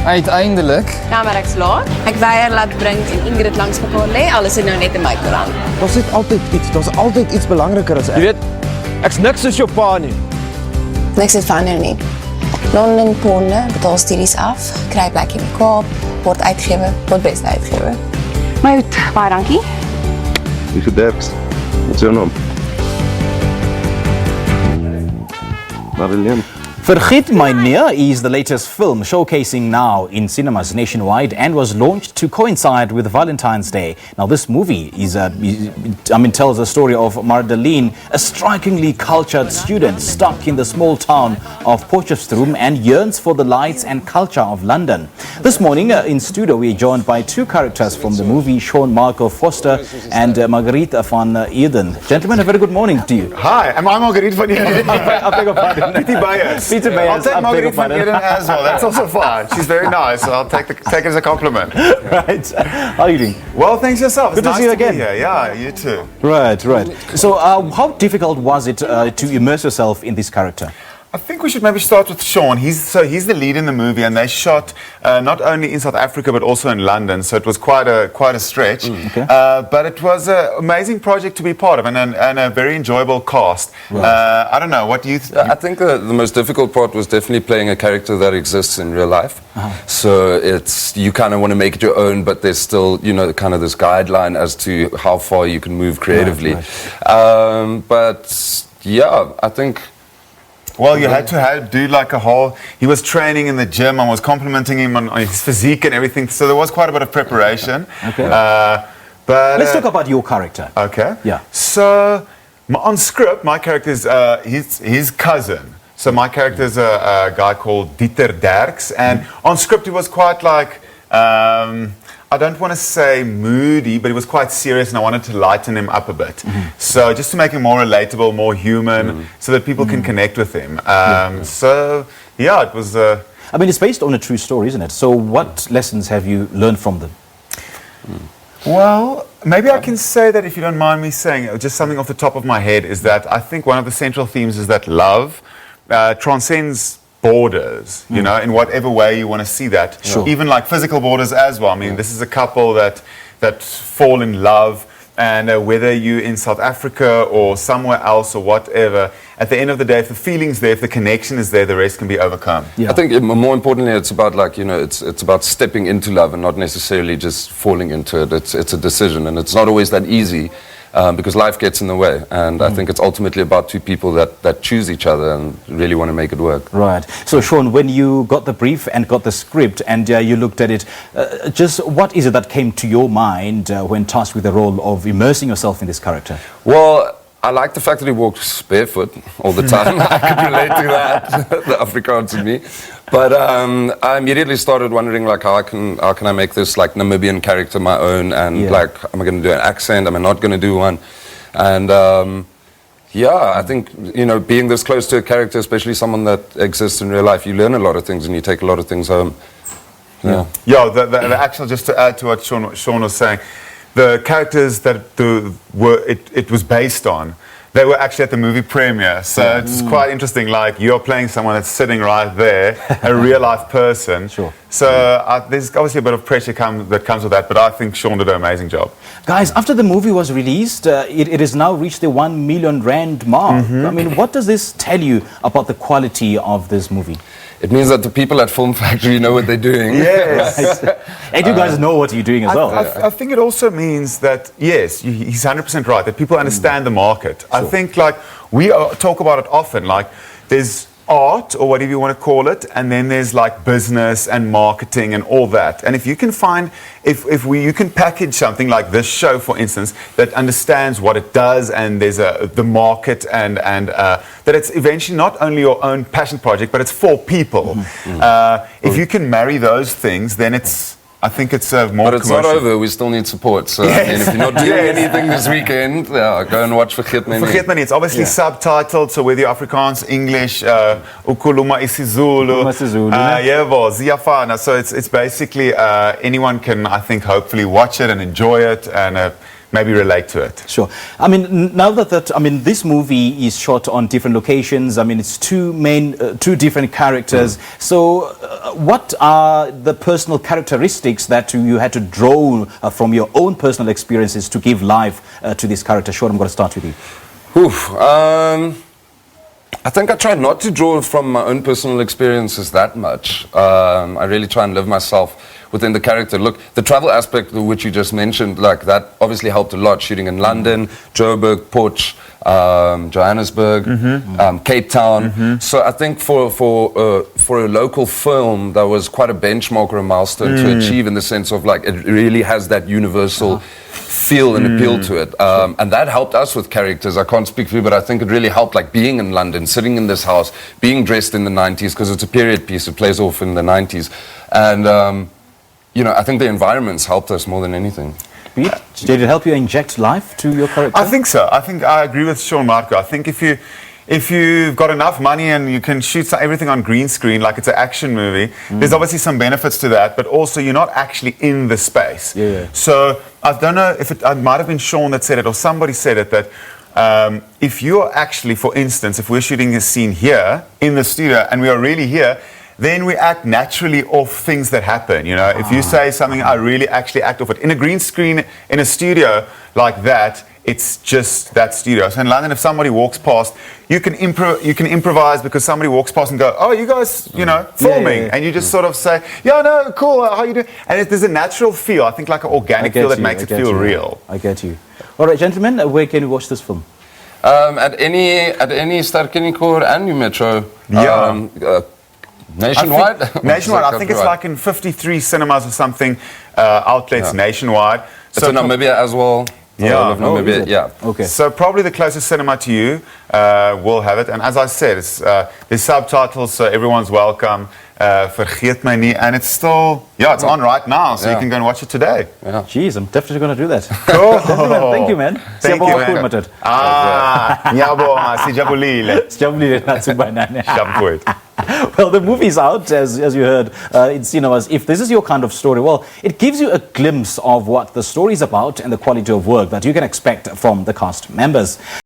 Uiteindelik. Ja, maar ek's laat. Ek weier laat bring en Ingrid langs mekaar lê. Alles is nou net in my koerant. Daar's net altyd iets belangriker as ek. Jy weet, ek's niks soos jou pa nie. Niks het verander nie. Londen, Polen, betaal studies af, kry plek in die Kaap, word uitgegewe, word beste uitgegewe. Maar goed, baie dankie. Wie Derks? Wat is jou naam? Mardaleen. Vergeet My Neer is the latest film showcasing now in cinemas nationwide and was launched to coincide with Valentine's Day. Now this movie tells the story of Mardaleen, a strikingly cultured student stuck in the small town of Potchefstroom and yearns for the lights and culture of London. This morning in studio we are joined by two characters from the movie, Sean Marco Vorster and Marguerite van Eeden. Gentlemen, a very good morning to you. Hi, am I Marguerite van Eeden? I beg your pardon. Peter Beyers. I'll take Marguerite van Eeden as well. That's also fine. She's very nice. So I'll take it as a compliment. Right. How are you doing? Well, thanks yourself. Good to see you again. Yeah, you too. Right. So how difficult was it to immerse yourself in this character? I think we should maybe start with Sean. He's the lead in the movie, and they shot not only in South Africa but also in London. So it was quite a stretch. Okay. But it was an amazing project to be part of, and a very enjoyable cast. Right. I don't know. What do you? I think the most difficult part was definitely playing a character that exists in real life. So you kind of want to make it your own, but there's still kind of this guideline as to how far you can move creatively. Right. But yeah, I think. Well, you had to do like a whole. He was training in the gym. I was complimenting him on his physique and everything. So there was quite a bit of preparation. Okay. But let's talk about your character. Okay. Yeah. So on script, my character is his cousin. So my character is a guy called Dieter Derks, and on script he was quite like. I don't want to say moody, but he was quite serious, and I wanted to lighten him up a bit. So just to make him more relatable, more human, so that people can connect with him. So yeah, it was. I mean, it's based on a true story, isn't it? So what lessons have you learned from them? Well, maybe I can say that, if you don't mind me saying, just something off the top of my head, is that I think one of the central themes is that love transcends borders, in whatever way you want to see that. Sure. Even like physical borders as well. I mean, this is a couple that fall in love, and whether you're in South Africa or somewhere else or whatever, at the end of the day, if the feeling's there, if the connection is there, the rest can be overcome. Yeah. I think more importantly, it's about it's about stepping into love and not necessarily just falling into it. It's a decision, and it's not always that easy. Because life gets in the way, and I think it's ultimately about two people that choose each other and really want to make it work. Right. So Sean, when you got the brief and got the script and you looked at it, just what is it that came to your mind when tasked with the role of immersing yourself in this character? Well, I like the fact that he walks barefoot all the time. I could relate to that, the Afrikaans in me. But I immediately started wondering, like, how can I make this like Namibian character my own? And like, am I going to do an accent? Am I not going to do one? And I think being this close to a character, especially someone that exists in real life, you learn a lot of things and you take a lot of things home. Yeah. Yeah. The actual, just to add to what Sean was saying. The characters that it was based on, they were actually at the movie premiere. So it's quite interesting. Like, you're playing someone that's sitting right there, a real life person. Sure. So there's obviously a bit of pressure that comes with that. But I think Sean did an amazing job. Guys, after the movie was released, it has now reached the 1 million rand mark. I mean, what does this tell you about the quality of this movie? It means that the people at Film Factory know what they're doing. Yes. Right. And you guys know what you're doing as well. I think it also means that, yes, he's 100% right, that people understand the market. Sure. I think, like, we talk about it often, like, there's art, or whatever you want to call it, and then there's like business and marketing and all that. And if you can find, you can package something like this show, for instance, that understands what it does, and there's the market, and that it's eventually not only your own passion project, but it's for people. If you can marry those things, then I think it's more. But it's commercial. not over. We still need support. So I mean, if you're not doing anything this weekend, go and watch Vergeet My Neer. Vergeet My Neer. It's obviously subtitled, so whether you're Afrikaans, English, Ukuluma isiZulu, Ziyafana. So it's basically anyone can, I think, hopefully watch it and enjoy it and maybe relate to it. Sure. I mean, now that I mean, this movie is shot on different locations. I mean, it's two different characters. So, what are the personal characteristics that you had to draw from your own personal experiences to give life to this character? Sure, I'm going to start with you. I think I try not to draw from my own personal experiences that much. I really try and live myself within the character. Look, the travel aspect which you just mentioned, like that obviously helped a lot. Shooting in London, Joburg, Potch, Johannesburg, Cape Town. So I think for a local film, that was quite a benchmark or a milestone to achieve, in the sense of like it really has that universal feel and appeal to it. And that helped us with characters. I can't speak for you, but I think it really helped, like being in London, sitting in this house, being dressed in the 90s, because it's a period piece. It plays off in the 90s. And, you know, I think the environments helped us more than anything. Did it help you inject life to your character? I think so. I think I agree with Sean Marco. I think if you've got enough money and you can shoot everything on green screen like it's an action movie, there's obviously some benefits to that, but also you're not actually in the space. Yeah. So I don't know if it might have been Sean that said it or somebody said it, that if you're actually, for instance, if we're shooting a scene here in the studio and we are really here, then we act naturally off things that happen. You know, if you say something, I really actually act off it. In a green screen, in a studio like that, it's just that studio. So in London, if somebody walks past, you can improvise because somebody walks past and go, oh, you guys, you know, filming. And you just sort of say, yeah, no, cool, how you doing? And there's a natural feel, I think like an organic feel that makes it feel real. I get you. All right, gentlemen, where can we watch this film? At any Sterkenikor and New Metro. Nationwide? Nationwide. I think it's like in 53 cinemas or something, outlets nationwide. So Namibia as well. Yeah. Okay. So probably the closest cinema to you will have it. And as I said, it's, there's subtitles, so everyone's welcome. Vergeet my nie. And it's still, it's on right now, so you can go and watch it today. Yeah. Jeez, I'm definitely going to do that. Cool. Thank you, man. Thank you, man. Nyabo, sijabulile. Sijabulile, natsubanane. Sijabulile. Well, the movie's out, as you heard, in cinemas. If this is your kind of story, well, it gives you a glimpse of what the story's about and the quality of work that you can expect from the cast members.